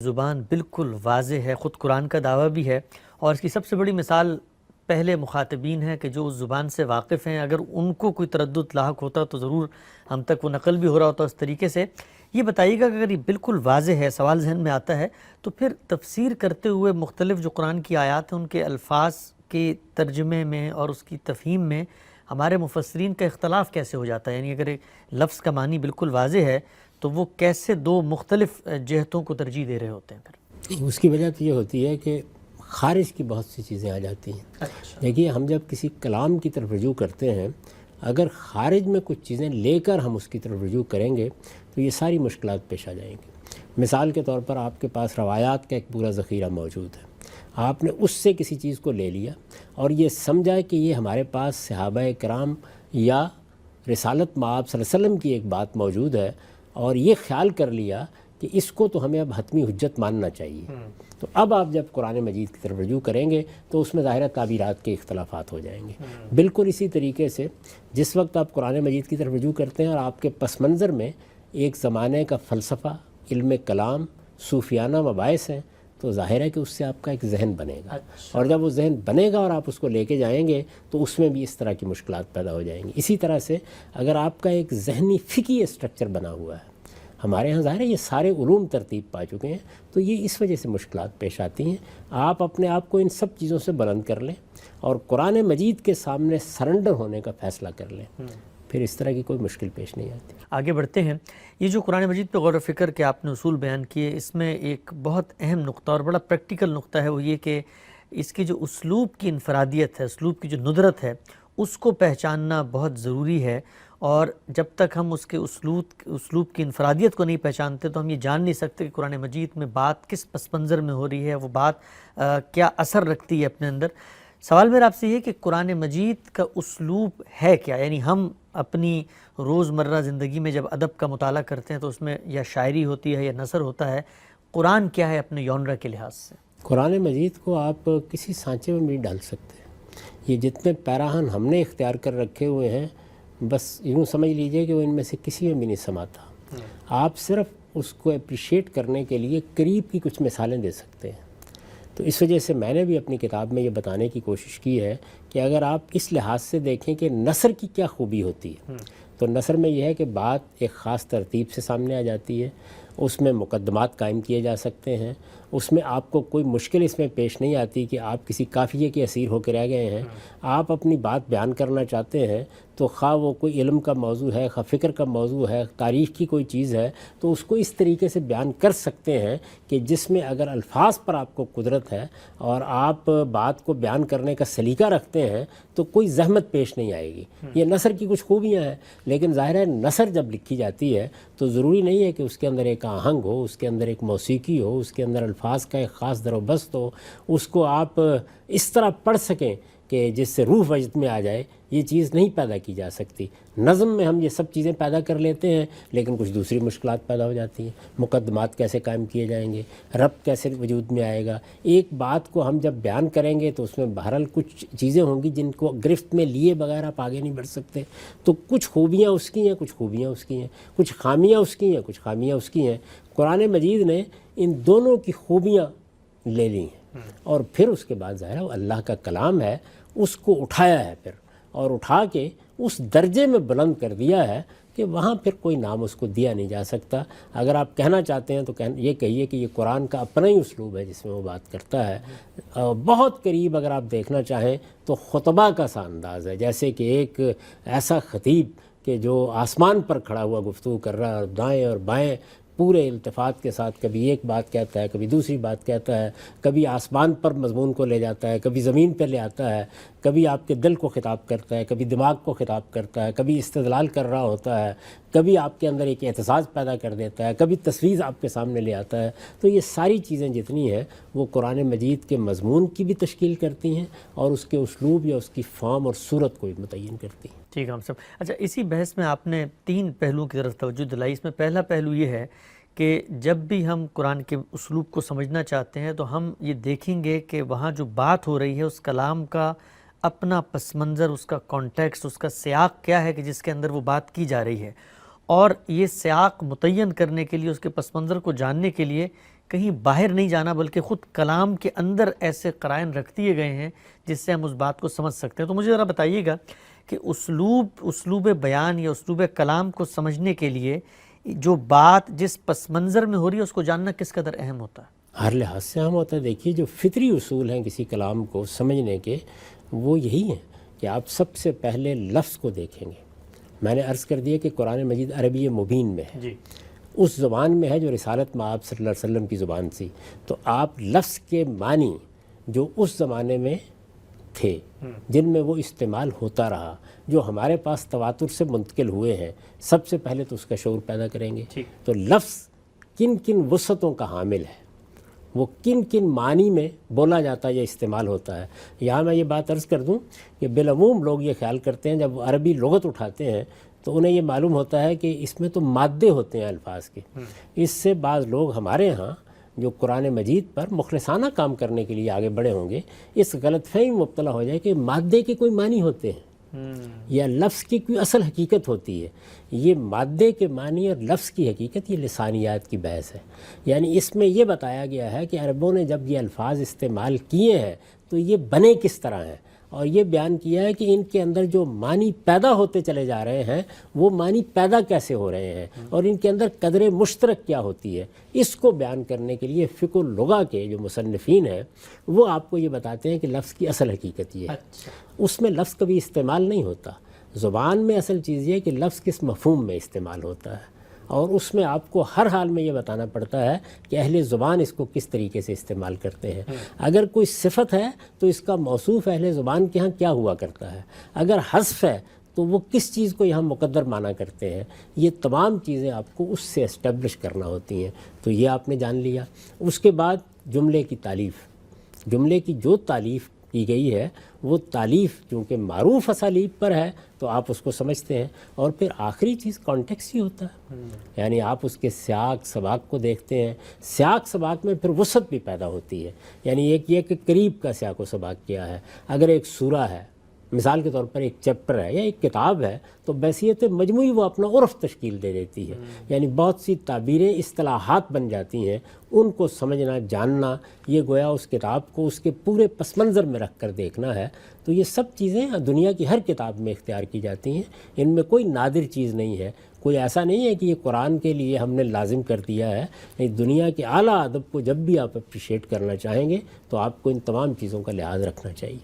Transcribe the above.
زبان بالکل واضح ہے، خود قرآن کا دعویٰ بھی ہے، اور اس کی سب سے بڑی مثال پہلے مخاطبین ہیں کہ جو اس زبان سے واقف ہیں، اگر ان کو کوئی تردد لاحق ہوتا تو ضرور ہم تک وہ نقل بھی ہو رہا ہوتا اس طریقے سے۔ یہ بتائیے گا کہ اگر یہ بالکل واضح ہے، سوال ذہن میں آتا ہے، تو پھر تفسیر کرتے ہوئے مختلف جو قرآن کی آیات ہیں ان کے الفاظ کے ترجمے میں اور اس کی تفہیم میں ہمارے مفسرین کا اختلاف کیسے ہو جاتا ہے؟ یعنی اگر ایک لفظ کا معنی بالکل واضح ہے تو وہ کیسے دو مختلف جہتوں کو ترجیح دے رہے ہوتے ہیں پھر؟ اس کی وجہ تو یہ ہوتی ہے کہ خارج کی بہت سی چیزیں آ جاتی ہیں۔ دیکھیے، ہم جب کسی کلام کی طرف رجوع کرتے ہیں، اگر خارج میں کچھ چیزیں لے کر ہم اس کی طرف رجوع کریں گے تو یہ ساری مشکلات پیش آ جائیں گی۔ مثال کے طور پر آپ کے پاس روایات کا ایک پورا ذخیرہ موجود ہے، آپ نے اس سے کسی چیز کو لے لیا اور یہ سمجھا کہ یہ ہمارے پاس صحابہ کرام یا رسالت مآب صلی اللہ علیہ وسلم کی ایک بات موجود ہے، اور یہ خیال کر لیا کہ اس کو تو ہمیں اب حتمی حجت ماننا چاہیے۔ تو اب آپ جب قرآن مجید کی طرف رجوع کریں گے تو اس میں ظاہرہ تعبیرات کے اختلافات ہو جائیں گے۔ بالکل اسی طریقے سے جس وقت آپ قرآن مجید کی طرف رجوع کرتے ہیں اور آپ کے پس منظر میں ایک زمانے کا فلسفہ، علم کلام، صوفیانہ مباحث ہیں، تو ظاہر ہے کہ اس سے آپ کا ایک ذہن بنے گا، اور جب وہ ذہن بنے گا اور آپ اس کو لے کے جائیں گے تو اس میں بھی اس طرح کی مشکلات پیدا ہو جائیں گی۔ اسی طرح سے اگر آپ کا ایک ذہنی فقہی اسٹرکچر بنا ہوا ہے، ہمارے ہاں ظاہر ہے یہ سارے علوم ترتیب پا چکے ہیں، تو یہ اس وجہ سے مشکلات پیش آتی ہیں۔ آپ اپنے آپ کو ان سب چیزوں سے بلند کر لیں اور قرآن مجید کے سامنے سرنڈر ہونے کا فیصلہ کر لیں، پھر اس طرح کی کوئی مشکل پیش نہیں آتی۔ آگے بڑھتے ہیں۔ یہ جو قرآن مجید پہ غور و فکر کے آپ نے اصول بیان کیے، اس میں ایک بہت اہم نقطہ اور بڑا پریکٹیکل نقطہ ہے، وہ یہ کہ اس کی جو اسلوب کی انفرادیت ہے، اسلوب کی جو ندرت ہے، اس کو پہچاننا بہت ضروری ہے، اور جب تک ہم اس کے اسلوب کی انفرادیت کو نہیں پہچانتے تو ہم یہ جان نہیں سکتے کہ قرآن مجید میں بات کس پس منظر میں ہو رہی ہے، وہ بات کیا اثر رکھتی ہے اپنے اندر۔ سوال میرا آپ سے یہ کہ قرآن مجید کا اسلوب ہے کیا؟ یعنی ہم اپنی روزمرہ زندگی میں جب ادب کا مطالعہ کرتے ہیں تو اس میں یا شاعری ہوتی ہے یا نثر ہوتا ہے، قرآن کیا ہے اپنے یونرا کے لحاظ سے؟ قرآن مجید کو آپ کسی سانچے میں نہیں ڈال سکتے۔ یہ جتنے پیراہن ہم نے اختیار کر رکھے ہوئے ہیں، بس یوں سمجھ لیجئے کہ وہ ان میں سے کسی میں بھی نہیں سماتا۔ آپ صرف اس کو اپریشیٹ کرنے کے لیے قریب کی کچھ مثالیں دے سکتے ہیں۔ تو اس وجہ سے میں نے بھی اپنی کتاب میں یہ بتانے کی کوشش کی ہے کہ اگر آپ اس لحاظ سے دیکھیں کہ نثر کی کیا خوبی ہوتی ہے، تو نثر میں یہ ہے کہ بات ایک خاص ترتیب سے سامنے آ جاتی ہے، اس میں مقدمات قائم کیے جا سکتے ہیں، اس میں آپ کو کوئی مشکل اس میں پیش نہیں آتی کہ آپ کسی قافیے کے اسیر ہو کے رہ گئے ہیں۔ آپ اپنی بات بیان کرنا چاہتے ہیں تو خواہ وہ کوئی علم کا موضوع ہے، خواہ فکر کا موضوع ہے، تاریخ کی کوئی چیز ہے، تو اس کو اس طریقے سے بیان کر سکتے ہیں کہ جس میں اگر الفاظ پر آپ کو قدرت ہے اور آپ بات کو بیان کرنے کا سلیقہ رکھتے ہیں تو کوئی زحمت پیش نہیں آئے گی۔ یہ نثر کی کچھ خوبیاں ہیں، لیکن ظاہر ہے نثر جب لکھی جاتی ہے تو ضروری نہیں ہے کہ اس کے اندر ایک آہنگ ہو، اس کے اندر ایک موسیقی ہو، اس کے اندر الفاظ کا ایک خاص در و بست ہو، اس کو آپ اس طرح پڑھ سکیں کہ جس سے روح وجد میں آ جائے۔ یہ چیز نہیں پیدا کی جا سکتی۔ نظم میں ہم یہ سب چیزیں پیدا کر لیتے ہیں، لیکن کچھ دوسری مشکلات پیدا ہو جاتی ہیں۔ مقدمات کیسے قائم کیے جائیں گے، ربط کیسے وجود میں آئے گا، ایک بات کو ہم جب بیان کریں گے تو اس میں بہرحال کچھ چیزیں ہوں گی جن کو گرفت میں لیے بغیر آپ آگے نہیں بڑھ سکتے۔ تو کچھ خوبیاں اس کی ہیں، کچھ خوبیاں اس کی ہیں، کچھ خامیاں اس کی ہیں، کچھ خامیاں اس کی ہیں۔ قرآن مجید نے ان دونوں کی خوبیاں لے لی ہیں، اور پھر اس کے بعد ظاہر ہے وہ اللہ کا کلام ہے، اس کو اٹھایا ہے پھر، اور اٹھا کے اس درجے میں بلند کر دیا ہے کہ وہاں پھر کوئی نام اس کو دیا نہیں جا سکتا۔ اگر آپ کہنا چاہتے ہیں تو یہ کہیے کہ یہ قرآن کا اپنا ہی اسلوب ہے جس میں وہ بات کرتا ہے۔ بہت قریب اگر آپ دیکھنا چاہیں تو خطبہ کا سا انداز ہے، جیسے کہ ایک ایسا خطیب کہ جو آسمان پر کھڑا ہوا گفتگو کر رہا ہے، دائیں اور بائیں پورے التفات کے ساتھ کبھی ایک بات کہتا ہے، کبھی دوسری بات کہتا ہے، کبھی آسمان پر مضمون کو لے جاتا ہے، کبھی زمین پہ لے آتا ہے، کبھی آپ کے دل کو خطاب کرتا ہے، کبھی دماغ کو خطاب کرتا ہے، کبھی استدلال کر رہا ہوتا ہے، کبھی آپ کے اندر ایک احتساس پیدا کر دیتا ہے، کبھی تصویر آپ کے سامنے لے آتا ہے۔ تو یہ ساری چیزیں جتنی ہیں وہ قرآن مجید کے مضمون کی بھی تشکیل کرتی ہیں اور اس کے اسلوب یا اس کی فارم اور صورت کو بھی متعین کرتی ہیں۔ ٹھیک ہے ہم سب۔ اچھا، اسی بحث میں آپ نے 3 پہلوؤں کی طرف توجہ دلائی۔ اس میں پہلا پہلو یہ ہے کہ جب بھی ہم قرآن کے اسلوب کو سمجھنا چاہتے ہیں تو ہم یہ دیکھیں گے کہ وہاں جو بات ہو رہی ہے اس کلام کا اپنا پس منظر، اس کا کانٹیکسٹ، اس کا سیاق کیا ہے کہ جس کے اندر وہ بات کی جا رہی ہے، اور یہ سیاق متعین کرنے کے لیے، اس کے پس منظر کو جاننے کے لیے کہیں باہر نہیں جانا بلکہ خود کلام کے اندر ایسے قرائن رکھ دیے گئے ہیں جس سے ہم اس بات کو سمجھ سکتے ہیں. تو مجھے ذرا بتائیے گا کہ اسلوب بیان یا اسلوب کلام کو سمجھنے کے لیے جو بات جس پس منظر میں ہو رہی ہے اس کو جاننا کس قدر اہم ہوتا ہے؟ ہر لحاظ سے اہم ہوتا ہے. دیکھیے جو فطری اصول ہیں کسی کلام کو سمجھنے کے وہ یہی ہیں کہ آپ سب سے پہلے لفظ کو دیکھیں گے. میں نے عرض کر دیا کہ قرآن مجید عربی مبین میں ہے، جی اس زبان میں ہے جو رسالت مآب صلی اللہ علیہ وسلم کی زبان تھی. تو آپ لفظ کے معنی جو اس زمانے میں تھے، جن میں وہ استعمال ہوتا رہا، جو ہمارے پاس تواتر سے منتقل ہوئے ہیں، سب سے پہلے تو اس کا شعور پیدا کریں گے. تو لفظ کن کن وسعتوں کا حامل ہے، وہ کن کن معنی میں بولا جاتا ہے یا استعمال ہوتا ہے. یہاں میں یہ بات عرض کر دوں کہ بالعموم لوگ یہ خیال کرتے ہیں جب عربی لغت اٹھاتے ہیں تو انہیں یہ معلوم ہوتا ہے کہ اس میں تو مادے ہوتے ہیں الفاظ کے. اس سے بعض لوگ ہمارے ہاں جو قرآن مجید پر مخلصانہ کام کرنے کے لیے آگے بڑھے ہوں گے اس غلط فہمی میں مبتلا ہو جائے کہ مادے کے کوئی معنی ہوتے ہیں یا لفظ کی کوئی اصل حقیقت ہوتی ہے. یہ مادے کے معنی اور لفظ کی حقیقت یہ لسانیات کی بحث ہے. یعنی اس میں یہ بتایا گیا ہے کہ عربوں نے جب یہ الفاظ استعمال کیے ہیں تو یہ بنے کس طرح ہیں، اور یہ بیان کیا ہے کہ ان کے اندر جو معنی پیدا ہوتے چلے جا رہے ہیں وہ معنی پیدا کیسے ہو رہے ہیں اور ان کے اندر قدر مشترک کیا ہوتی ہے. اس کو بیان کرنے کے لیے فقہ اللغہ کے جو مصنفین ہیں وہ آپ کو یہ بتاتے ہیں کہ لفظ کی اصل حقیقت یہ ہے. اس میں لفظ کبھی استعمال نہیں ہوتا. زبان میں اصل چیز یہ ہے کہ لفظ کس مفہوم میں استعمال ہوتا ہے، اور اس میں آپ کو ہر حال میں یہ بتانا پڑتا ہے کہ اہل زبان اس کو کس طریقے سے استعمال کرتے ہیں. اگر کوئی صفت ہے تو اس کا موصوف اہل زبان کے ہاں کیا ہوا کرتا ہے، اگر حذف ہے تو وہ کس چیز کو یہاں مقدر مانا کرتے ہیں. یہ تمام چیزیں آپ کو اس سے اسٹیبلش کرنا ہوتی ہیں. تو یہ آپ نے جان لیا. اس کے بعد جملے کی تعلیف، جملے کی جو تعلیف کی گئی ہے وہ تعلیف چونکہ معروف اسالیب پر ہے تو آپ اس کو سمجھتے ہیں. اور پھر آخری چیز کانٹیکس ہی ہوتا ہے. یعنی آپ اس کے سیاق سباق کو دیکھتے ہیں. سیاق سباق میں پھر وسعت بھی پیدا ہوتی ہے. یعنی ایک یہ کہ قریب کا سیاق و سباق کیا ہے. اگر ایک سورہ ہے، مثال کے طور پر ایک چیپٹر ہے یا ایک کتاب ہے، تو بحیثیت مجموعی وہ اپنا عرف تشکیل دے دیتی ہے. یعنی بہت سی تعبیریں اصطلاحات بن جاتی ہیں. ان کو سمجھنا جاننا یہ گویا اس کتاب کو اس کے پورے پس منظر میں رکھ کر دیکھنا ہے. تو یہ سب چیزیں دنیا کی ہر کتاب میں اختیار کی جاتی ہیں. ان میں کوئی نادر چیز نہیں ہے. کوئی ایسا نہیں ہے کہ یہ قرآن کے لیے ہم نے لازم کر دیا ہے. دنیا کے اعلیٰ ادب کو جب بھی آپ اپریشیٹ کرنا چاہیں گے تو آپ کو ان تمام چیزوں کا لحاظ رکھنا چاہیے.